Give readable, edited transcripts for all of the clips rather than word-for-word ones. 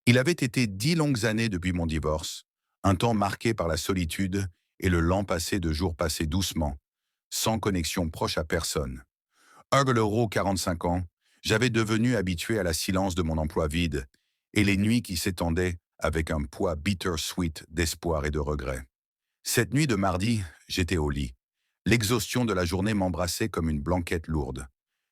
Il avait été 10 longues années depuis mon divorce, un temps marqué par la solitude et le lent passé de jours passés doucement, sans connexion proche à personne. Euro 45 ans, j'avais devenu habitué à la silence de mon emploi vide et les nuits qui s'étendaient avec un poids bittersweet d'espoir et de regret. Cette nuit de mardi, j'étais au lit. L'exhaustion de la journée m'embrassait comme une blanquette lourde.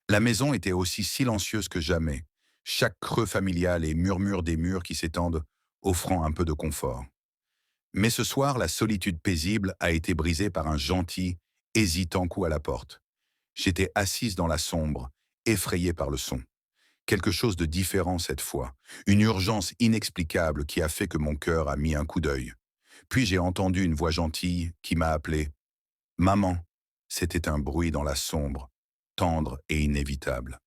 La maison était aussi silencieuse que jamais, chaque creux familial et murmure des murs qui s'étendent, offrant un peu de confort. Mais ce soir, la solitude paisible a été brisée par un gentil, hésitant coup à la porte. J'étais assise dans la sombre, effrayée par le son. Quelque chose de différent cette fois, une urgence inexplicable qui a fait que mon cœur a mis un coup d'œil. Puis j'ai entendu une voix gentille qui m'a appelé. Maman, c'était un bruit dans la sombre, tendre et inévitable.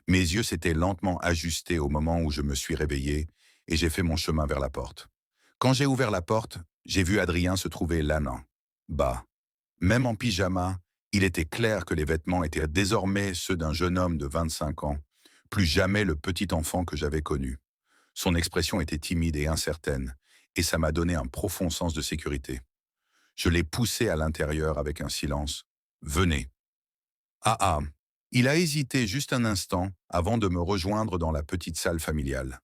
Mes yeux s'étaient lentement ajustés au moment où je me suis réveillé et j'ai fait mon chemin vers la porte. Quand j'ai ouvert la porte, j'ai vu Adrien se trouver lanant, bas. Même en pyjama, il était clair que les vêtements étaient désormais ceux d'un jeune homme de 25 ans, plus jamais le petit enfant que j'avais connu. Son expression était timide et incertaine, et ça m'a donné un profond sens de sécurité. Je l'ai poussé à l'intérieur avec un silence. Venez. Ah ah. Il a hésité juste un instant avant de me rejoindre dans la petite salle familiale.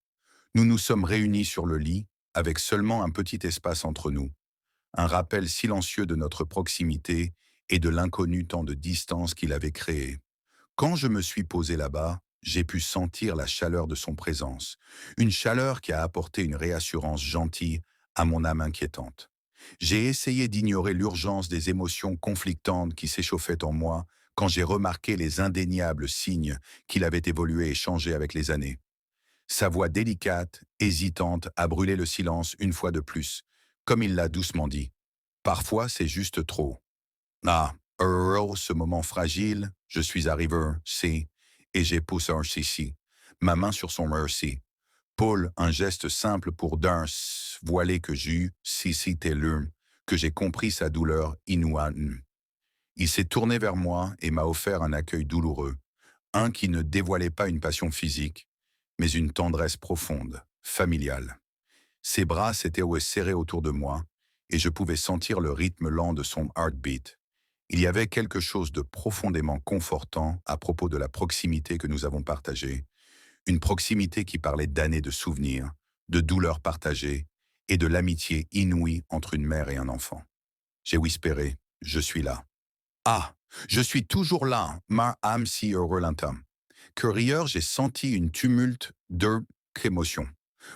Nous nous sommes réunis sur le lit, avec seulement un petit espace entre nous. Un rappel silencieux de notre proximité et de l'inconnu temps de distance qu'il avait créé. Quand je me suis posé là-bas, j'ai pu sentir la chaleur de son présence, une chaleur qui a apporté une réassurance gentille à mon âme inquiétante. J'ai essayé d'ignorer l'urgence des émotions conflictantes qui s'échauffaient en moi quand j'ai remarqué les indéniables signes qu'il avait évolué et changé avec les années. Sa voix délicate, hésitante, a brûlé le silence une fois de plus, comme il l'a doucement dit. Parfois, c'est juste trop. Ah, ce moment fragile, je suis arrivé, c'est, et j'ai poussé un si, ma main sur son merci. Paul, un geste simple pour d'un voilé que j'eus, si t'es l'un, que j'ai compris sa douleur inouïe. Il s'est tourné vers moi et m'a offert un accueil douloureux, un qui ne dévoilait pas une passion physique, mais une tendresse profonde, familiale. Ses bras s'étaient serrés autour de moi, et je pouvais sentir le rythme lent de son heartbeat. Il y avait quelque chose de profondément confortant à propos de la proximité que nous avons partagée, une proximité qui parlait d'années de souvenirs, de douleurs partagées et de l'amitié inouïe entre une mère et un enfant. J'ai whisperé, je suis là. Ah, je suis toujours là, ma âme si relentam. Curieux, j'ai senti une tumulte d'émotions.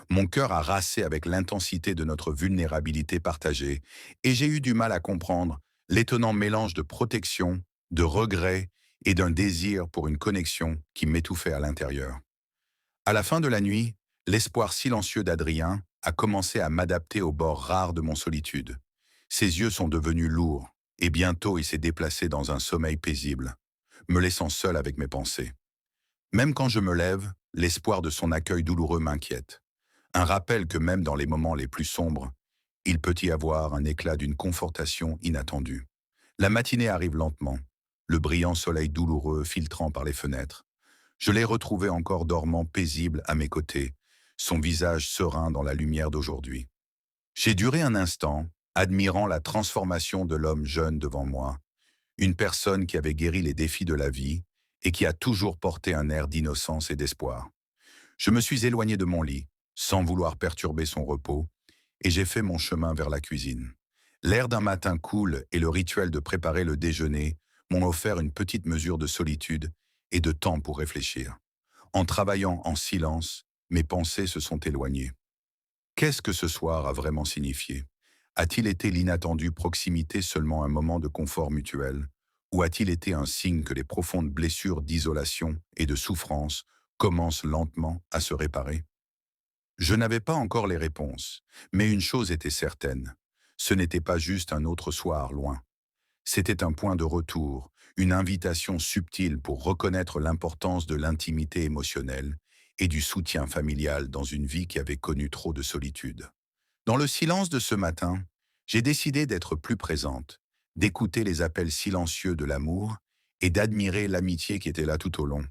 Mon cœur a racé avec l'intensité de notre vulnérabilité partagée et j'ai eu du mal à comprendre l'étonnant mélange de protection, de regret et d'un désir pour une connexion qui m'étouffait à l'intérieur. À la fin de la nuit, l'espoir silencieux d'Adrien a commencé à m'adapter au bord rare de mon solitude. Ses yeux sont devenus lourds et bientôt il s'est déplacé dans un sommeil paisible, me laissant seul avec mes pensées. Même quand je me lève, l'espoir de son accueil douloureux m'inquiète. Un rappel que même dans les moments les plus sombres, il peut y avoir un éclat d'une confortation inattendue. La matinée arrive lentement, le brillant soleil douloureux filtrant par les fenêtres. Je l'ai retrouvé encore dormant paisible à mes côtés, son visage serein dans la lumière d'aujourd'hui. J'ai duré un instant, admirant la transformation de l'homme jeune devant moi, une personne qui avait guéri les défis de la vie et qui a toujours porté un air d'innocence et d'espoir. Je me suis éloigné de mon lit, sans vouloir perturber son repos, et j'ai fait mon chemin vers la cuisine. L'air d'un matin cool et le rituel de préparer le déjeuner m'ont offert une petite mesure de solitude et de temps pour réfléchir. En travaillant en silence, mes pensées se sont éloignées. Qu'est-ce que ce soir a vraiment signifié? A-t-il été l'inattendue proximité seulement un moment de confort mutuel? Ou a-t-il été un signe que les profondes blessures d'isolation et de souffrance commencent lentement à se réparer? Je n'avais pas encore les réponses, mais une chose était certaine. Ce n'était pas juste un autre soir loin. C'était un point de retour, une invitation subtile pour reconnaître l'importance de l'intimité émotionnelle et du soutien familial dans une vie qui avait connu trop de solitude. Dans le silence de ce matin, j'ai décidé d'être plus présente, d'écouter les appels silencieux de l'amour et d'admirer l'amitié qui était là tout au long.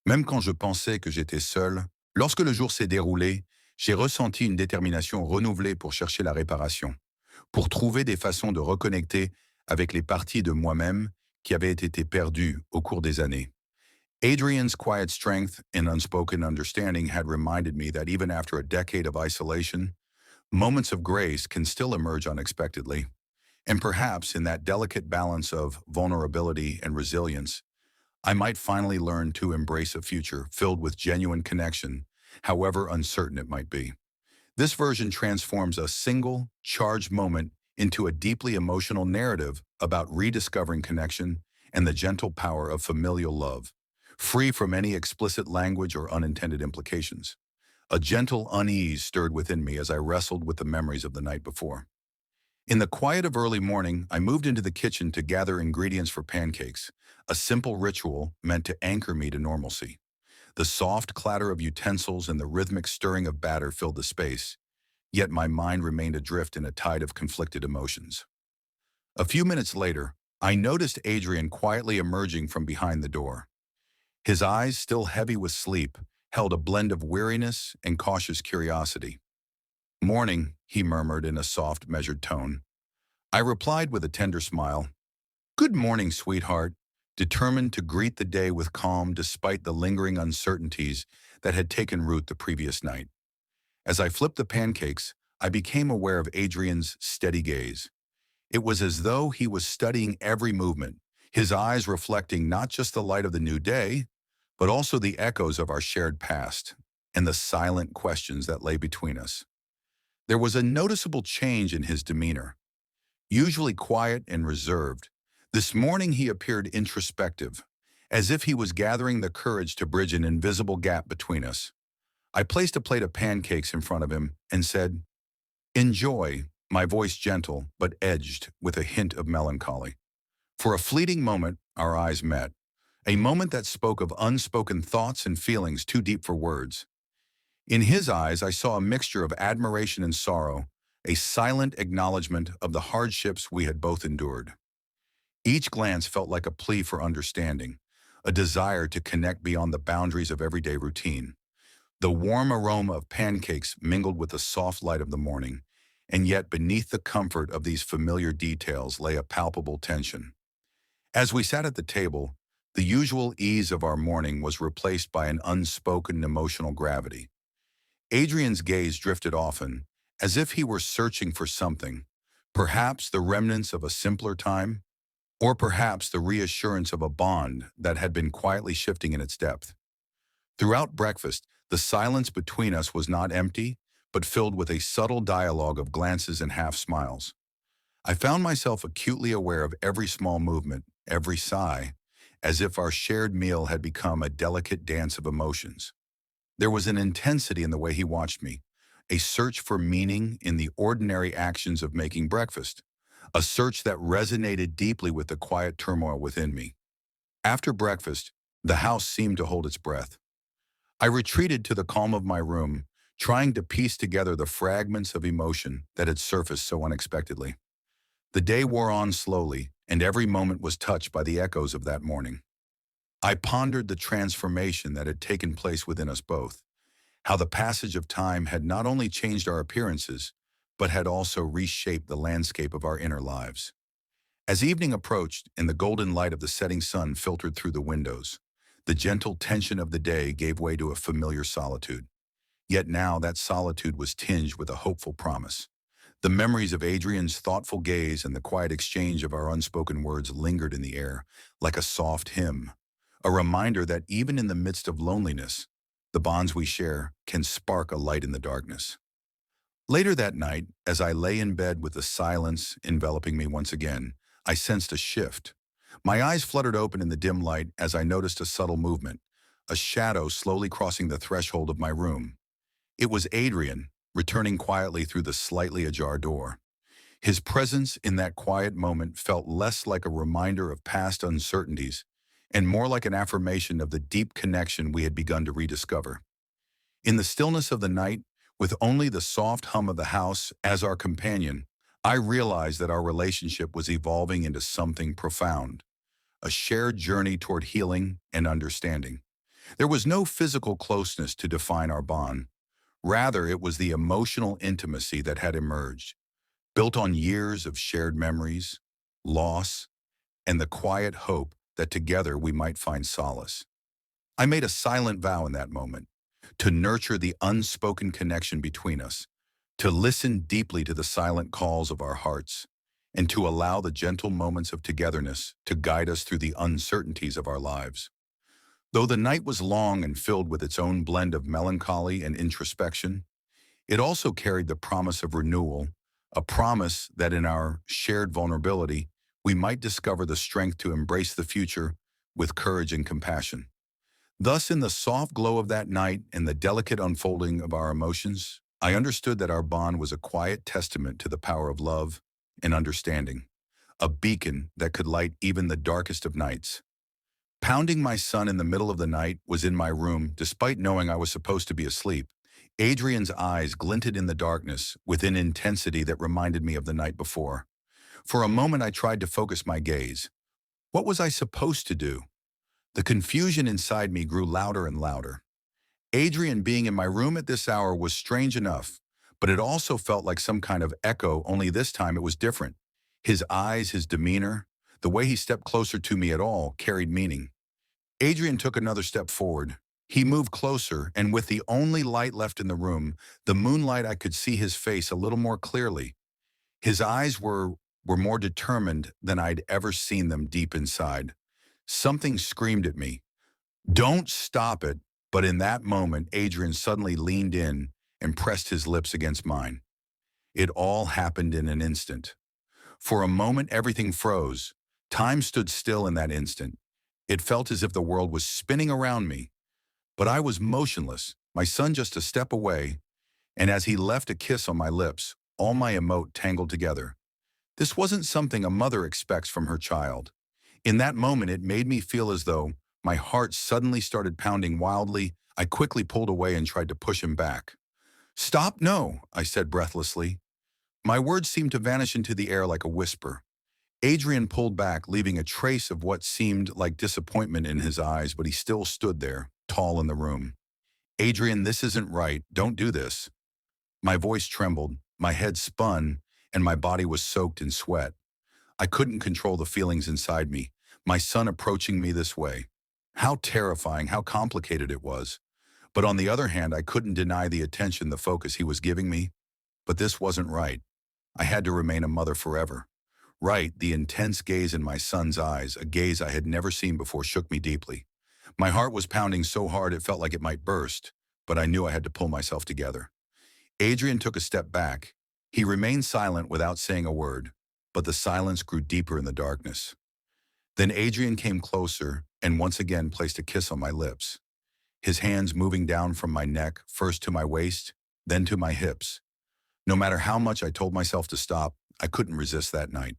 Même quand je pensais que j'étais seul, lorsque le jour s'est déroulé, J'ai ressenti une détermination renouvelée pour chercher la réparation, pour trouver des façons de reconnecter avec les parties de moi-même qui avaient été perdues au cours des années. Adrian's quiet strength and unspoken understanding had reminded me that even after a decade of isolation, moments of grace can still emerge unexpectedly. And perhaps in that delicate balance of vulnerability and resilience, I might finally learn to embrace a future filled with genuine connection, however uncertain it might be. This version transforms a single, charged moment into a deeply emotional narrative about rediscovering connection and the gentle power of familial love, free from any explicit language or unintended implications. A gentle unease stirred within me as I wrestled with the memories of the night before. In the quiet of early morning, I moved into the kitchen to gather ingredients for pancakes, a simple ritual meant to anchor me to normalcy. The soft clatter of utensils and the rhythmic stirring of batter filled the space, yet my mind remained adrift in a tide of conflicted emotions. A few minutes later, I noticed Adrian quietly emerging from behind the door. His eyes, still heavy with sleep, held a blend of weariness and cautious curiosity. "Morning," he murmured in a soft, measured tone. I replied with a tender smile, "Good morning, sweetheart," determined to greet the day with calm despite the lingering uncertainties that had taken root the previous night. As I flipped the pancakes, I became aware of Adrian's steady gaze. It was as though he was studying every movement, his eyes reflecting not just the light of the new day, but also the echoes of our shared past and the silent questions that lay between us. There was a noticeable change in his demeanor. Usually quiet and reserved, this morning he appeared introspective, as if he was gathering the courage to bridge an invisible gap between us. I placed a plate of pancakes in front of him and said, "Enjoy," my voice gentle but edged with a hint of melancholy. For a fleeting moment, our eyes met, a moment that spoke of unspoken thoughts and feelings too deep for words. In his eyes, I saw a mixture of admiration and sorrow, a silent acknowledgement of the hardships we had both endured. Each glance felt like a plea for understanding, a desire to connect beyond the boundaries of everyday routine. The warm aroma of pancakes mingled with the soft light of the morning, and yet beneath the comfort of these familiar details lay a palpable tension. As we sat at the table, the usual ease of our morning was replaced by an unspoken emotional gravity. Adrian's gaze drifted often, as if he were searching for something, perhaps the remnants of a simpler time, or perhaps the reassurance of a bond that had been quietly shifting in its depth. Throughout breakfast, the silence between us was not empty, but filled with a subtle dialogue of glances and half-smiles. I found myself acutely aware of every small movement, every sigh, as if our shared meal had become a delicate dance of emotions. There was an intensity in the way he watched me, a search for meaning in the ordinary actions of making breakfast, a search that resonated deeply with the quiet turmoil within me. After breakfast, the house seemed to hold its breath. I retreated to the calm of my room, trying to piece together the fragments of emotion that had surfaced so unexpectedly. The day wore on slowly, and every moment was touched by the echoes of that morning. I pondered the transformation that had taken place within us both, how the passage of time had not only changed our appearances, but had also reshaped the landscape of our inner lives. As evening approached and the golden light of the setting sun filtered through the windows, the gentle tension of the day gave way to a familiar solitude. Yet now that solitude was tinged with a hopeful promise. The memories of Adrian's thoughtful gaze and the quiet exchange of our unspoken words lingered in the air, like a soft hymn, a reminder that even in the midst of loneliness, the bonds we share can spark a light in the darkness. Later that night, as I lay in bed with the silence enveloping me once again, I sensed a shift. My eyes fluttered open in the dim light as I noticed a subtle movement, a shadow slowly crossing the threshold of my room. It was Adrian, returning quietly through the slightly ajar door. His presence in that quiet moment felt less like a reminder of past uncertainties and more like an affirmation of the deep connection we had begun to rediscover. In the stillness of the night, with only the soft hum of the house as our companion, I realized that our relationship was evolving into something profound, a shared journey toward healing and understanding. There was no physical closeness to define our bond. Rather, it was the emotional intimacy that had emerged, built on years of shared memories, loss, and the quiet hope that together we might find solace. I made a silent vow in that moment to nurture the unspoken connection between us, to listen deeply to the silent calls of our hearts, and to allow the gentle moments of togetherness to guide us through the uncertainties of our lives. Though the night was long and filled with its own blend of melancholy and introspection, it also carried the promise of renewal, a promise that in our shared vulnerability, we might discover the strength to embrace the future with courage and compassion. Thus, in the soft glow of that night and the delicate unfolding of our emotions, I understood that our bond was a quiet testament to the power of love and understanding, a beacon that could light even the darkest of nights. Pounding my son in the middle of the night was in my room, despite knowing I was supposed to be asleep. Adrian's eyes glinted in the darkness with an intensity that reminded me of the night before. For a moment, I tried to focus my gaze. What was I supposed to do? The confusion inside me grew louder and louder. Adrian being in my room at this hour was strange enough, but it also felt like some kind of echo, only this time it was different. His eyes, his demeanor, the way he stepped closer to me at all carried meaning. Adrian took another step forward. He moved closer, and with the only light left in the room, the moonlight, I could see his face a little more clearly. His eyes were more determined than I'd ever seen them deep inside. Something screamed at me, "Don't stop it." But in that moment, Adrian suddenly leaned in and pressed his lips against mine. It all happened in an instant. For a moment, everything froze. Time stood still in that instant. It felt as if the world was spinning around me, but I was motionless, my son just a step away, and as he left a kiss on my lips, all my emote tangled together. This wasn't something a mother expects from her child. In that moment, it made me feel as though my heart suddenly started pounding wildly. I quickly pulled away and tried to push him back. "Stop, no," I said breathlessly. My words seemed to vanish into the air like a whisper. Adrian pulled back, leaving a trace of what seemed like disappointment in his eyes, but he still stood there, tall in the room. "Adrian, this isn't right. Don't do this." My voice trembled, my head spun, and my body was soaked in sweat. I couldn't control the feelings inside me, my son approaching me this way. How terrifying, how complicated it was. But on the other hand, I couldn't deny the attention, the focus he was giving me. But this wasn't right. I had to remain a mother forever. Right, the intense gaze in my son's eyes, a gaze I had never seen before, shook me deeply. My heart was pounding so hard it felt like it might burst, but I knew I had to pull myself together. Adrian took a step back. He remained silent without saying a word, but the silence grew deeper in the darkness. Then Adrian came closer and once again placed a kiss on my lips, his hands moving down from my neck, first to my waist, then to my hips. No matter how much I told myself to stop, I couldn't resist that night.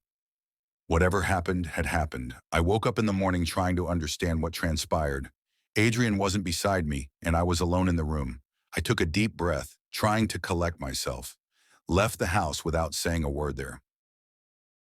Whatever happened had happened. I woke up in the morning trying to understand what transpired. Adrian wasn't beside me, and I was alone in the room. I took a deep breath, trying to collect myself, left the house without saying a word there.